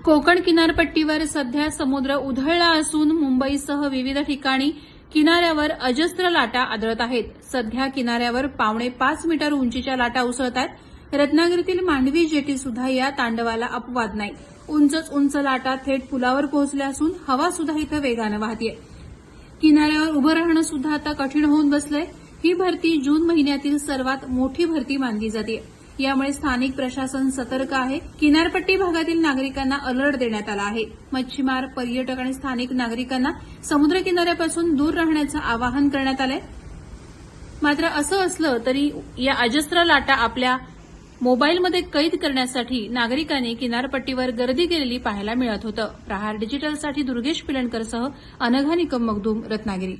कोकण किनारपट्टीवर सध्या समुद्र उधळला असून मुंबईसह विविध ठिकाणी किनाऱ्यावर अजस्त्र लाटा आदळत आहेत। सध्या किनाऱ्यावर 5.5 मीटर उंचीच्या लाटा उसळत आहेत। रत्नागिरीतील मांडवी जेटी सुद्धा या तांडवाला अपवाद नाही। उंचच उंच लाटा थेट पुलावर पोहोचल्या असून हवा सुद्धा इथं वेगानं वाहतीये। किनाऱ्यावर उभं राहणं सुद्धा आता कठीण होऊन बसलंय। ही भरती जून महिन्यातील सर्वात मोठी भरती मानली जाते। यामुळे स्थानिक प्रशासन सतर्क आहे। किनारपट्टी भागातील नागरिकांना अलर्ट देण्यात आला आहे। मच्छीमार, पर्यटक आणि स्थानिक नागरिकांना समुद्र किनाऱ्यापासून दूर राहण्याचं आवाहन करण्यात आलंय। मात्र असं असलं तरी या अजस्त्र लाटा आपल्या मोबाईलमध्ये कैद करण्यासाठी नागरिकांनी किनारपट्टीवर गर्दी केलेली पाहायला मिळत होतं। प्रहार डिजिटलसाठी दुर्गेश पिलणकरसह अनघा निकम मगदूम, रत्नागिरी।